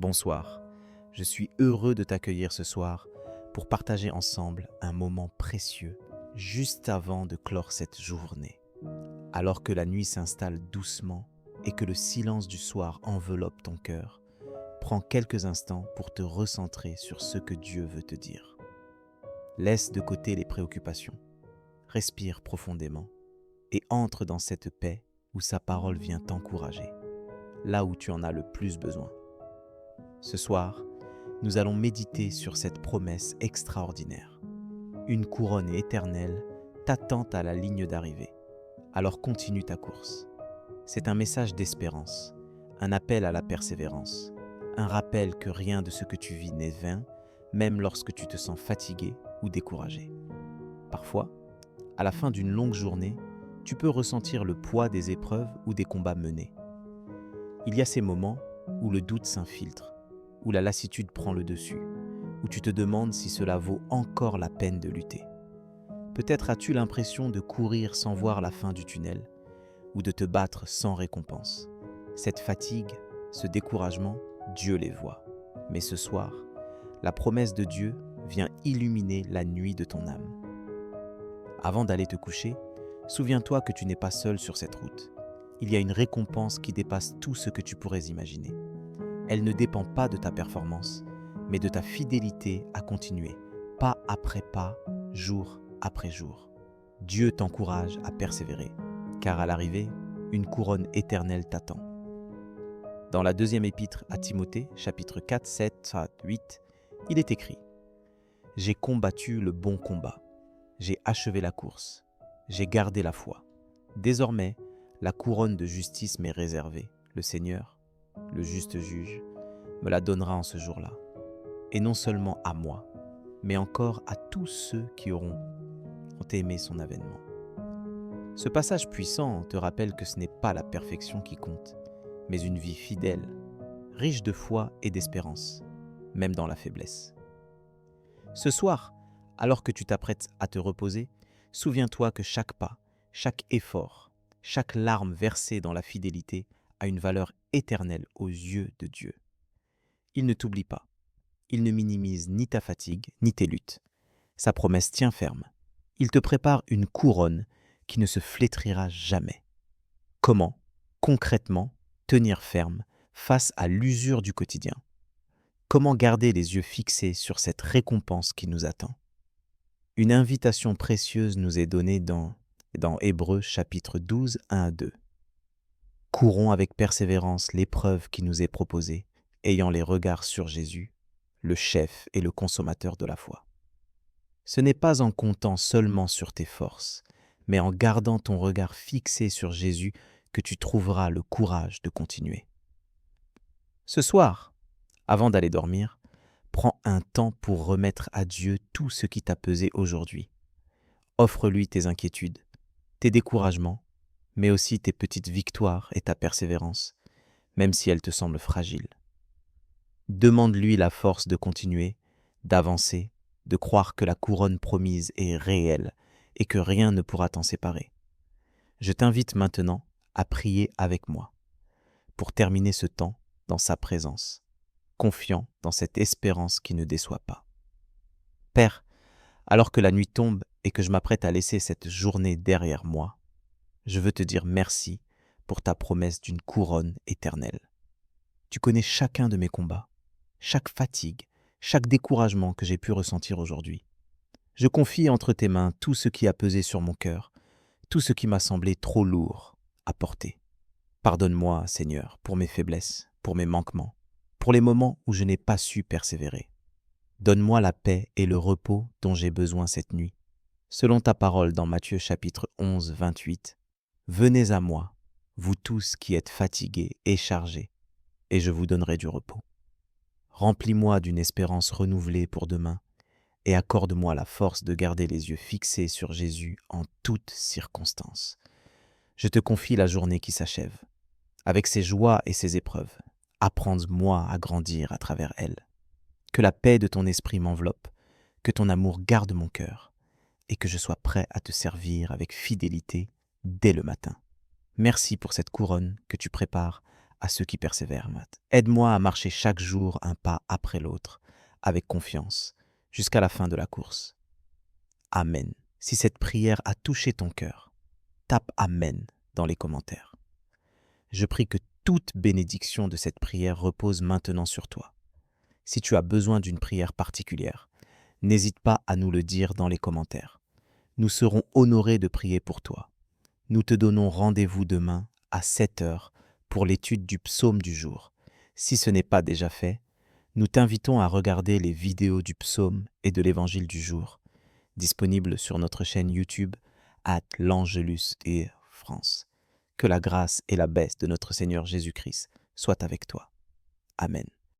Bonsoir, je suis heureux de t'accueillir ce soir pour partager ensemble un moment précieux juste avant de clore cette journée. Alors que la nuit s'installe doucement et que le silence du soir enveloppe ton cœur, prends quelques instants pour te recentrer sur ce que Dieu veut te dire. Laisse de côté les préoccupations, respire profondément et entre dans cette paix où sa parole vient t'encourager, là où tu en as le plus besoin. Ce soir, nous allons méditer sur cette promesse extraordinaire. Une couronne éternelle t'attend à la ligne d'arrivée. Alors continue ta course. C'est un message d'espérance, un appel à la persévérance, un rappel que rien de ce que tu vis n'est vain, même lorsque tu te sens fatigué ou découragé. Parfois, à la fin d'une longue journée, tu peux ressentir le poids des épreuves ou des combats menés. Il y a ces moments où le doute s'infiltre, où la lassitude prend le dessus, où tu te demandes si cela vaut encore la peine de lutter. Peut-être as-tu l'impression de courir sans voir la fin du tunnel, ou de te battre sans récompense. Cette fatigue, ce découragement, Dieu les voit. Mais ce soir, la promesse de Dieu vient illuminer la nuit de ton âme. Avant d'aller te coucher, souviens-toi que tu n'es pas seul sur cette route. Il y a une récompense qui dépasse tout ce que tu pourrais imaginer. Elle ne dépend pas de ta performance, mais de ta fidélité à continuer, pas après pas, jour après jour. Dieu t'encourage à persévérer, car à l'arrivée, une couronne éternelle t'attend. Dans la deuxième épître à Timothée, chapitre 4, 7, 8, il est écrit « J'ai combattu le bon combat, j'ai achevé la course, j'ai gardé la foi. Désormais, la couronne de justice m'est réservée. Le Seigneur, le juste juge, me la donnera en ce jour-là. Et non seulement à moi, mais encore à tous ceux qui ont aimé son avènement. » Ce passage puissant te rappelle que ce n'est pas la perfection qui compte, mais une vie fidèle, riche de foi et d'espérance, même dans la faiblesse. Ce soir, alors que tu t'apprêtes à te reposer, souviens-toi que chaque pas, chaque effort, chaque larme versée dans la fidélité a une valeur éternelle aux yeux de Dieu. Il ne t'oublie pas. Il ne minimise ni ta fatigue, ni tes luttes. Sa promesse tient ferme. Il te prépare une couronne qui ne se flétrira jamais. Comment, concrètement, tenir ferme face à l'usure du quotidien? Comment garder les yeux fixés sur cette récompense qui nous attend? Une invitation précieuse nous est donnée dans Hébreux chapitre 12, 1 à 2. Courons avec persévérance l'épreuve qui nous est proposée, ayant les regards sur Jésus, le chef et le consommateur de la foi. Ce n'est pas en comptant seulement sur tes forces, mais en gardant ton regard fixé sur Jésus que tu trouveras le courage de continuer. Ce soir, avant d'aller dormir, prends un temps pour remettre à Dieu tout ce qui t'a pesé aujourd'hui. Offre-lui tes inquiétudes, tes découragements, mais aussi tes petites victoires et ta persévérance, même si elles te semblent fragiles. Demande-lui la force de continuer, d'avancer, de croire que la couronne promise est réelle et que rien ne pourra t'en séparer. Je t'invite maintenant à prier avec moi pour terminer ce temps dans sa présence, confiant dans cette espérance qui ne déçoit pas. Père, alors que la nuit tombe et que je m'apprête à laisser cette journée derrière moi, je veux te dire merci pour ta promesse d'une couronne éternelle. Tu connais chacun de mes combats, chaque fatigue, chaque découragement que j'ai pu ressentir aujourd'hui. Je confie entre tes mains tout ce qui a pesé sur mon cœur, tout ce qui m'a semblé trop lourd à porter. Pardonne-moi, Seigneur, pour mes faiblesses, pour mes manquements, pour les moments où je n'ai pas su persévérer. Donne-moi la paix et le repos dont j'ai besoin cette nuit. Selon ta parole dans Matthieu chapitre 11, 28, « Venez à moi, vous tous qui êtes fatigués et chargés, et je vous donnerai du repos. » Remplis-moi d'une espérance renouvelée pour demain et accorde-moi la force de garder les yeux fixés sur Jésus en toutes circonstances. Je te confie la journée qui s'achève. Avec ses joies et ses épreuves, apprends-moi à grandir à travers elles. Que la paix de ton esprit m'enveloppe, que ton amour garde mon cœur et que je sois prêt à te servir avec fidélité dès le matin. Merci pour cette couronne que tu prépares à ceux qui persévèrent, Matt. Aide-moi à marcher chaque jour un pas après l'autre, avec confiance, jusqu'à la fin de la course. Amen. Si cette prière a touché ton cœur, tape Amen dans les commentaires. Je prie que toute bénédiction de cette prière repose maintenant sur toi. Si tu as besoin d'une prière particulière, n'hésite pas à nous le dire dans les commentaires. Nous serons honorés de prier pour toi. Nous te donnons rendez-vous demain à 7 heures pour l'étude du psaume du jour. Si ce n'est pas déjà fait, nous t'invitons à regarder les vidéos du psaume et de l'évangile du jour, disponibles sur notre chaîne YouTube @l'Angelus et France. Que la grâce et la baisse de notre Seigneur Jésus-Christ soient avec toi. Amen.